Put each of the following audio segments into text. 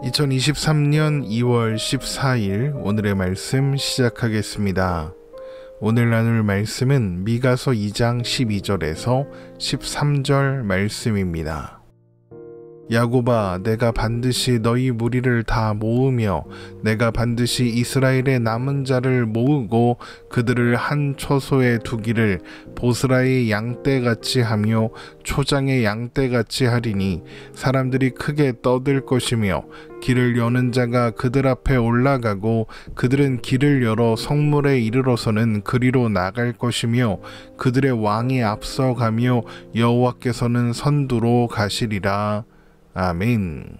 2023년 2월 14일 오늘의 말씀 시작하겠습니다. 오늘 나눌 말씀은 미가서 2장 12절에서 13절 말씀입니다. 야곱아, 내가 반드시 너희 무리를 다 모으며 내가 반드시 이스라엘의 남은 자를 모으고 그들을 한 처소에 두기를 보스라의 양떼같이 하며 초장의 양떼같이 하리니 사람들이 크게 떠들 것이며 길을 여는 자가 그들 앞에 올라가고 그들은 길을 열어 성물에 이르러서는 그리로 나갈 것이며 그들의 왕이 앞서가며 여호와께서는 선두로 가시리라. 아멘.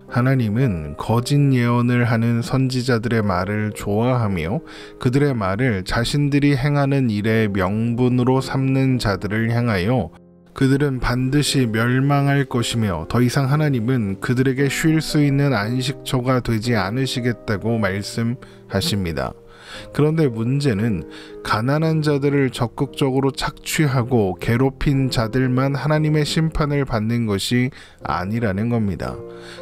하나님은 거짓 예언을 하는 선지자들의 말을 좋아하며 그들의 말을 자신들이 행하는 일의 명분으로 삼는 자들을 향하여 그들은 반드시 멸망할 것이며 더 이상 하나님은 그들에게 쉴 수 있는 안식처가 되지 않으시겠다고 말씀하십니다. 그런데 문제는 가난한 자들을 적극적으로 착취하고 괴롭힌 자들만 하나님의 심판을 받는 것이 아니라는 겁니다.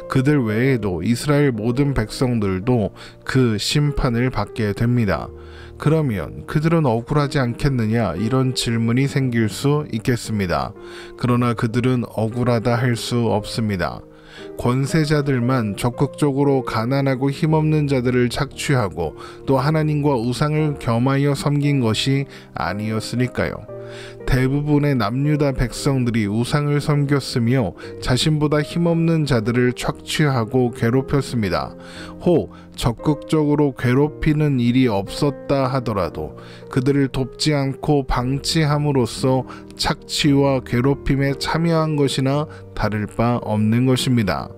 그들 외에도 이스라엘 모든 백성들도 그 심판을 받게 됩니다. 그러면 그들은 억울하지 않겠느냐, 이런 질문이 생길 수 있겠습니다. 그러나 그들은 억울하다 할 수 없습니다. 권세자들만 적극적으로 가난하고 힘없는 자들을 착취하고 또 하나님과 우상을 겸하여 섬긴 것이 아니었으니까요. 대부분의 남유다 백성들이 우상을 섬겼으며 자신보다 힘없는 자들을 착취하고 괴롭혔습니다. 혹 적극적으로 괴롭히는 일이 없었다 하더라도 그들을 돕지 않고 방치함으로써 착취와 괴롭힘에 참여한 것이나 다를 바 없는 것입니다.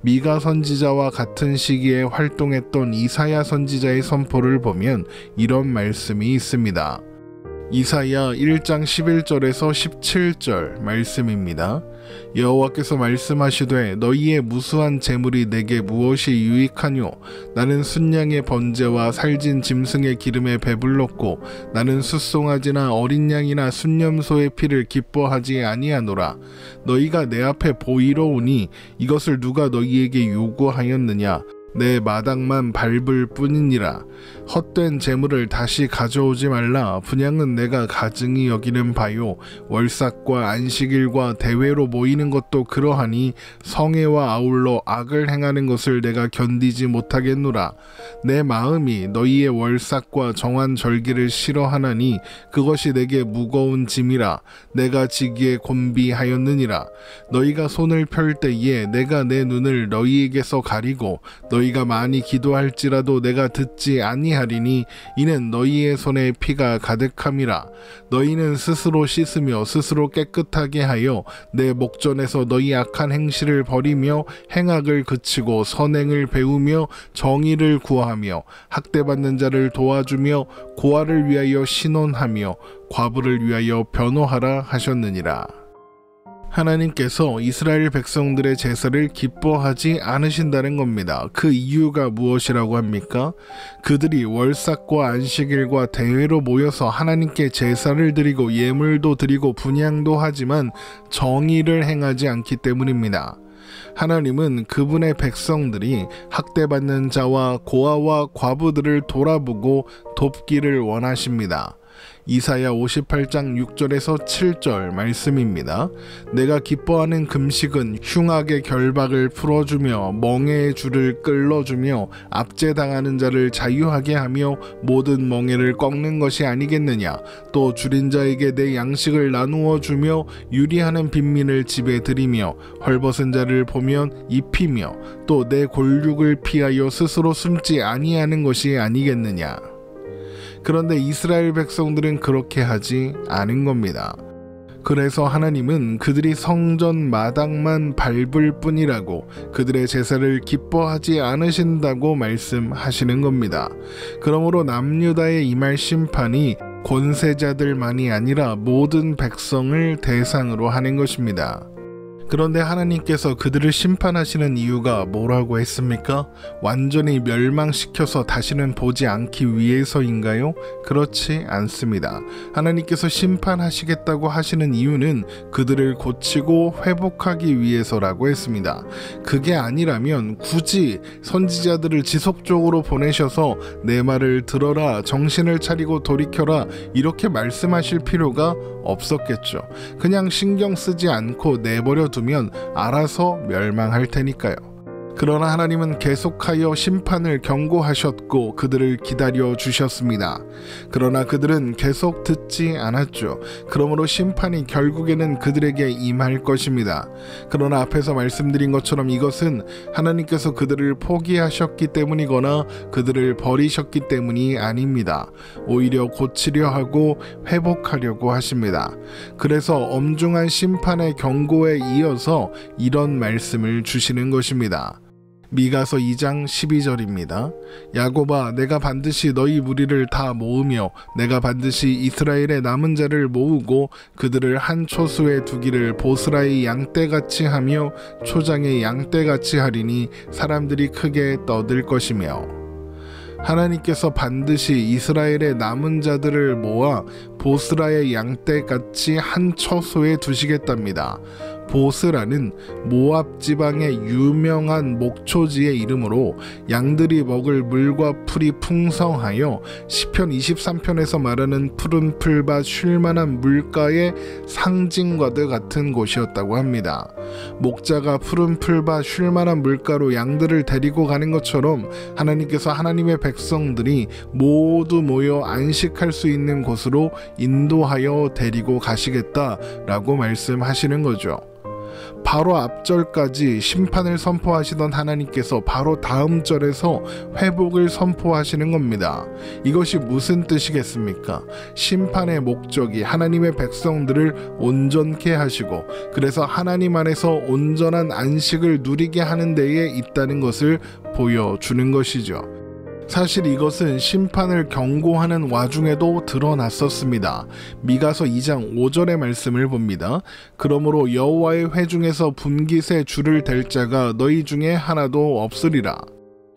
미가 선지자와 같은 시기에 활동했던 이사야 선지자의 선포를 보면 이런 말씀이 있습니다. 이사야 1장 11절에서 17절 말씀입니다. 여호와께서 말씀하시되 너희의 무수한 재물이 내게 무엇이 유익하뇨? 나는 순양의 번제와 살진 짐승의 기름에 배불렀고 나는 숫송아지나 어린 양이나 순념소의 피를 기뻐하지 아니하노라. 너희가 내 앞에 보이러 오니 이것을 누가 너희에게 요구하였느냐? 내 마당만 밟을 뿐이니라. 헛된 재물을 다시 가져오지 말라. 분향은 내가 가증히 여기는 바요. 월삭과 안식일과 대회로 모이는 것도 그러하니 성애와 아울러 악을 행하는 것을 내가 견디지 못하겠노라. 내 마음이 너희의 월삭과 정한 절기를 싫어하나니 그것이 내게 무거운 짐이라. 내가 지기에 곤비하였느니라. 너희가 손을 펼 때에 내가 내 눈을 너희에게서 가리고 너희가 많이 기도할지라도 내가 듣지 아니하리니 이는 너희의 손에 피가 가득함이라. 너희는 스스로 씻으며 스스로 깨끗하게 하여 내 목전에서 너희 악한 행실을 버리며 행악을 그치고 선행을 배우며 정의를 구하며 학대받는 자를 도와주며 고아를 위하여 신원하며 과부를 위하여 변호하라 하셨느니라. 하나님께서 이스라엘 백성들의 제사를 기뻐하지 않으신다는 겁니다. 그 이유가 무엇이라고 합니까? 그들이 월삭과 안식일과 대회로 모여서 하나님께 제사를 드리고 예물도 드리고 분향도 하지만 정의를 행하지 않기 때문입니다. 하나님은 그분의 백성들이 학대받는 자와 고아와 과부들을 돌아보고 돕기를 원하십니다. 이사야 58장 6절에서 7절 말씀입니다. 내가 기뻐하는 금식은 흉악의 결박을 풀어주며 멍에의 줄을 끌어주며 압제당하는 자를 자유하게 하며 모든 멍에를 꺾는 것이 아니겠느냐. 또 줄인 자에게 내 양식을 나누어 주며 유리하는 빈민을 집에 들이며 헐벗은 자를 보면 입히며 또 내 골육을 피하여 스스로 숨지 아니하는 것이 아니겠느냐. 그런데 이스라엘 백성들은 그렇게 하지 않은 겁니다. 그래서 하나님은 그들이 성전 마당만 밟을 뿐이라고 그들의 제사를 기뻐하지 않으신다고 말씀하시는 겁니다. 그러므로 남유다에 임할 심판이 권세자들만이 아니라 모든 백성을 대상으로 하는 것입니다. 그런데 하나님께서 그들을 심판하시는 이유가 뭐라고 했습니까? 완전히 멸망시켜서 다시는 보지 않기 위해서인가요? 그렇지 않습니다. 하나님께서 심판하시겠다고 하시는 이유는 그들을 고치고 회복하기 위해서라고 했습니다. 그게 아니라면 굳이 선지자들을 지속적으로 보내셔서 내 말을 들어라, 정신을 차리고 돌이켜라 이렇게 말씀하실 필요가 없었겠죠. 그냥 신경 쓰지 않고 내버려 두면 알아서 멸망할 테니까요. 그러나 하나님은 계속하여 심판을 경고하셨고 그들을 기다려 주셨습니다. 그러나 그들은 계속 듣지 않았죠. 그러므로 심판이 결국에는 그들에게 임할 것입니다. 그러나 앞에서 말씀드린 것처럼 이것은 하나님께서 그들을 포기하셨기 때문이거나 그들을 버리셨기 때문이 아닙니다. 오히려 고치려 하고 회복하려고 하십니다. 그래서 엄중한 심판의 경고에 이어서 이런 말씀을 주시는 것입니다. 미가서 2장 12절입니다. 야곱아, 내가 반드시 너희 무리를 다 모으며 내가 반드시 이스라엘의 남은 자를 모으고 그들을 한 초수에 두기를 보스라의 양떼같이 하며 초장의 양떼같이 하리니 사람들이 크게 떠들 것이며. 하나님께서 반드시 이스라엘의 남은 자들을 모아 보스라의 양떼같이 한 처소에 두시겠답니다. 보스라는 모압 지방의 유명한 목초지의 이름으로 양들이 먹을 물과 풀이 풍성하여 시편 23편에서 말하는 푸른 풀밭 쉴만한 물가의 상징과도 같은 곳이었다고 합니다. 목자가 푸른 풀밭 쉴만한 물가로 양들을 데리고 가는 것처럼 하나님께서 하나님의 백성들이 모두 모여 안식할 수 있는 곳으로 인도하여 데리고 가시겠다라고 말씀하시는 거죠. 바로 앞절까지 심판을 선포하시던 하나님께서 바로 다음 절에서 회복을 선포하시는 겁니다. 이것이 무슨 뜻이겠습니까? 심판의 목적이 하나님의 백성들을 온전케 하시고 그래서 하나님 안에서 온전한 안식을 누리게 하는 데에 있다는 것을 보여주는 것이죠. 사실 이것은 심판을 경고하는 와중에도 드러났었습니다. 미가서 2장 5절의 말씀을 봅니다. 그러므로 여호와의 회 중에서 분깃에 줄을 댈 자가 너희 중에 하나도 없으리라.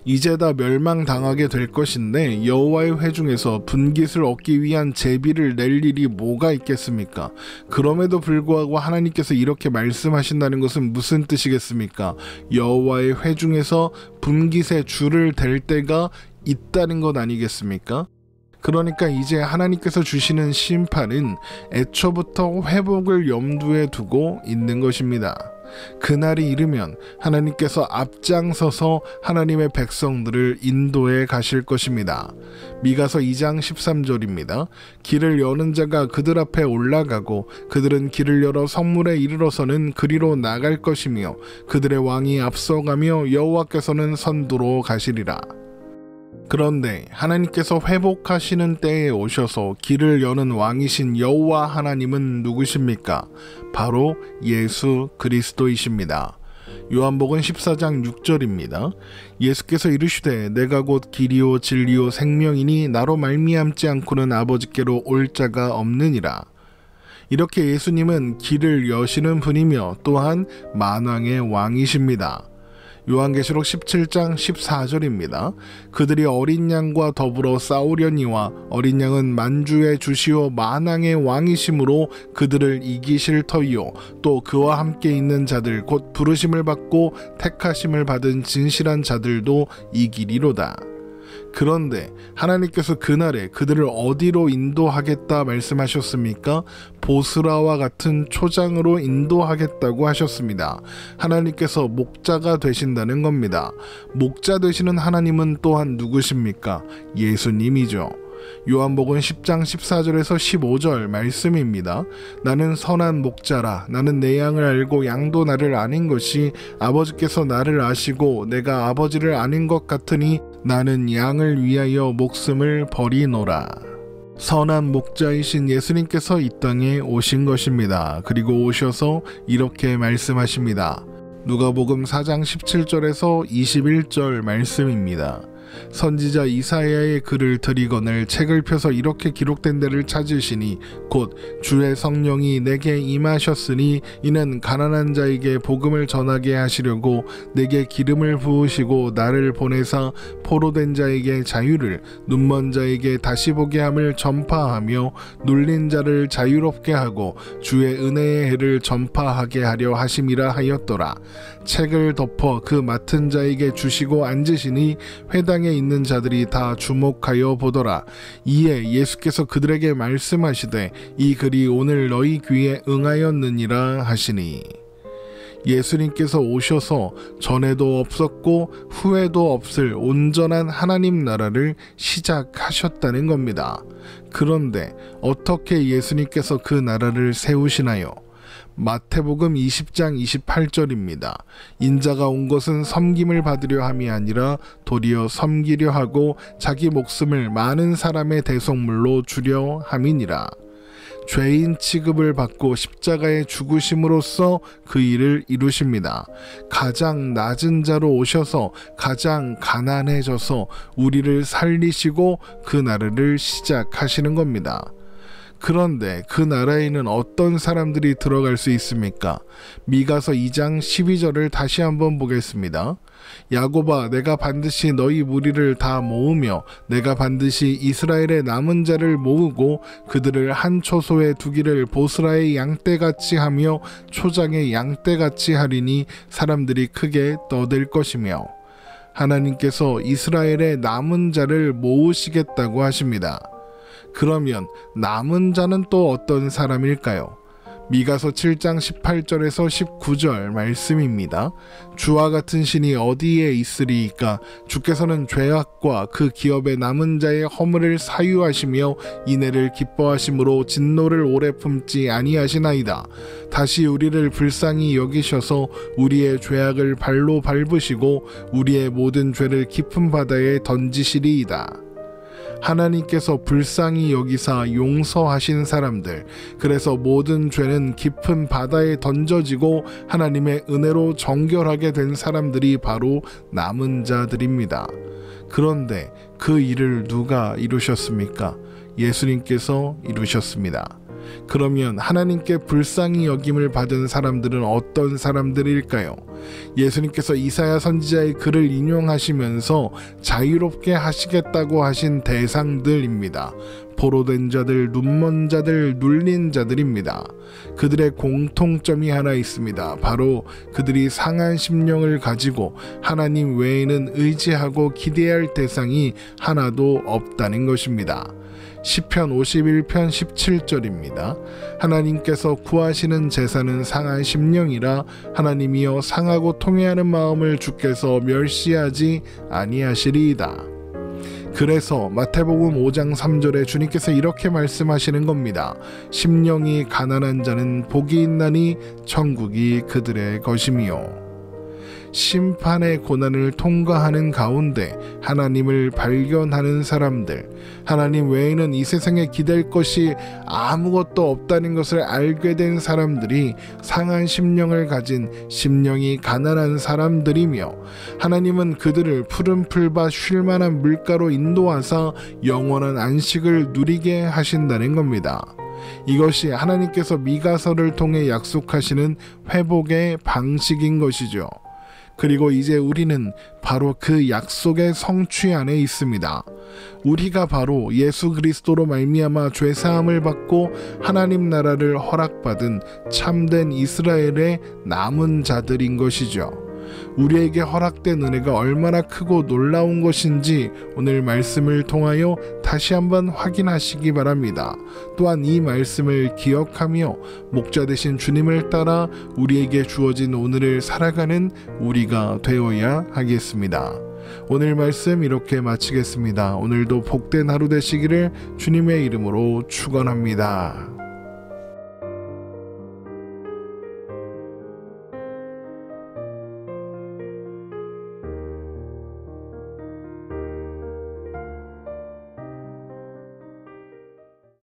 이제 다 멸망당하게 될 것인데 여호와의 회 중에서 분깃을 얻기 위한 제비를 낼 일이 뭐가 있겠습니까? 그럼에도 불구하고 하나님께서 이렇게 말씀하신다는 것은 무슨 뜻이겠습니까? 여호와의 회 중에서 분깃에 줄을 댈 때가 있다는 것 아니겠습니까? 그러니까 이제 하나님께서 주시는 심판은 애초부터 회복을 염두에 두고 있는 것입니다. 그날이 이르면 하나님께서 앞장서서 하나님의 백성들을 인도해 가실 것입니다. 미가서 2장 13절입니다. 길을 여는 자가 그들 앞에 올라가고 그들은 길을 열어 성문에 이르러서는 그리로 나갈 것이며 그들의 왕이 앞서가며 여호와께서는 선두로 가시리라. 그런데 하나님께서 회복하시는 때에 오셔서 길을 여는 왕이신 여호와 하나님은 누구십니까? 바로 예수 그리스도이십니다. 요한복음 14장 6절입니다. 예수께서 이르시되 내가 곧 길이요 진리요 생명이니 나로 말미암지 않고는 아버지께로 올 자가 없느니라. 이렇게 예수님은 길을 여시는 분이며 또한 만왕의 왕이십니다. 요한계시록 17장 14절입니다. 그들이 어린 양과 더불어 싸우려니와 어린 양은 만주의 주시오 만왕의 왕이심으로 그들을 이기실 터이요 또 그와 함께 있는 자들 곧 부르심을 받고 택하심을 받은 진실한 자들도 이기리로다. 그런데 하나님께서 그날에 그들을 어디로 인도하겠다 말씀하셨습니까? 보스라와 같은 초장으로 인도하겠다고 하셨습니다. 하나님께서 목자가 되신다는 겁니다. 목자 되시는 하나님은 또한 누구십니까? 예수님이죠. 요한복음 10장 14절에서 15절 말씀입니다. 나는 선한 목자라. 나는 내 양을 알고 양도 나를 아는 것이 아버지께서 나를 아시고 내가 아버지를 아는 것 같으니 나는 양을 위하여 목숨을 버리노라. 선한 목자이신 예수님께서 이 땅에 오신 것입니다. 그리고 오셔서 이렇게 말씀하십니다. 누가복음 4장 17절에서 21절 말씀입니다. 선지자 이사야의 글을 들이거늘 책을 펴서 이렇게 기록된 데를 찾으시니 곧 주의 성령이 내게 임하셨으니 이는 가난한 자에게 복음을 전하게 하시려고 내게 기름을 부으시고 나를 보내사 포로된 자에게 자유를, 눈먼 자에게 다시 보게 함을 전파하며 눌린 자를 자유롭게 하고 주의 은혜의 해를 전파하게 하려 하심이라 하였더라. 책을 덮어 그 맡은 자에게 주시고 앉으시니 회당에 있는 자들이 다 주목하여 보더라. 이에 예수께서 그들에게 말씀하시되 이 글이 오늘 너희 귀에 응하였느니라 하시니, 예수님께서 오셔서 전에도 없었고 후에도 없을 온전한 하나님 나라를 시작하셨다는 겁니다. 그런데 어떻게 예수님께서 그 나라를 세우시나요? 마태복음 20장 28절입니다. 인자가 온 것은 섬김을 받으려 함이 아니라 도리어 섬기려 하고 자기 목숨을 많은 사람의 대속물로 주려 함이니라. 죄인 취급을 받고 십자가에 죽으심으로써 그 일을 이루십니다. 가장 낮은 자로 오셔서 가장 가난해져서 우리를 살리시고 그 나라를 시작하시는 겁니다. 그런데 그 나라에는 어떤 사람들이 들어갈 수 있습니까? 미가서 2장 12절을 다시 한번 보겠습니다. 야곱아, 내가 반드시 너희 무리를 다 모으며 내가 반드시 이스라엘의 남은 자를 모으고 그들을 한 초소에 두기를 보스라의 양떼같이 하며 초장의 양떼같이 하리니 사람들이 크게 떠들 것이며, 하나님께서 이스라엘의 남은 자를 모으시겠다고 하십니다. 그러면 남은 자는 또 어떤 사람일까요? 미가서 7장 18절에서 19절 말씀입니다. 주와 같은 신이 어디에 있으리이까? 주께서는 죄악과 그 기업의 남은 자의 허물을 사유하시며 이내를 기뻐하심으로 진노를 오래 품지 아니하시나이다. 다시 우리를 불쌍히 여기셔서 우리의 죄악을 발로 밟으시고 우리의 모든 죄를 깊은 바다에 던지시리이다. 하나님께서 불쌍히 여기사 용서하신 사람들, 그래서 모든 죄는 깊은 바다에 던져지고 하나님의 은혜로 정결하게 된 사람들이 바로 남은 자들입니다. 그런데 그 일을 누가 이루셨습니까? 예수님께서 이루셨습니다. 그러면 하나님께 불쌍히 여김을 받은 사람들은 어떤 사람들일까요? 예수님께서 이사야 선지자의 글을 인용하시면서 자유롭게 하시겠다고 하신 대상들입니다. 포로된 자들, 눈먼 자들, 눌린 자들입니다. 그들의 공통점이 하나 있습니다. 바로 그들이 상한 심령을 가지고 하나님 외에는 의지하고 기대할 대상이 하나도 없다는 것입니다. 시편 51편 17절입니다. 하나님께서 구하시는 제사는 상한 심령이라 하나님이여 상하고 통회하는 마음을 주께서 멸시하지 아니하시리이다. 그래서 마태복음 5장 3절에 주님께서 이렇게 말씀하시는 겁니다. 심령이 가난한 자는 복이 있나니 천국이 그들의 것이미요. 심판의 고난을 통과하는 가운데 하나님을 발견하는 사람들, 하나님 외에는 이 세상에 기댈 것이 아무것도 없다는 것을 알게 된 사람들이 상한 심령을 가진 심령이 가난한 사람들이며, 하나님은 그들을 푸른 풀밭 쉴만한 물가로 인도하사 영원한 안식을 누리게 하신다는 겁니다. 이것이 하나님께서 미가서를 통해 약속하시는 회복의 방식인 것이죠. 그리고 이제 우리는 바로 그 약속의 성취 안에 있습니다. 우리가 바로 예수 그리스도로 말미암아 죄사함을 받고 하나님 나라를 허락받은 참된 이스라엘의 남은 자들인 것이죠. 우리에게 허락된 은혜가 얼마나 크고 놀라운 것인지 오늘 말씀을 통하여 다시 한번 확인하시기 바랍니다. 또한 이 말씀을 기억하며 목자 되신 주님을 따라 우리에게 주어진 오늘을 살아가는 우리가 되어야 하겠습니다. 오늘 말씀 이렇게 마치겠습니다. 오늘도 복된 하루 되시기를 주님의 이름으로 축원합니다.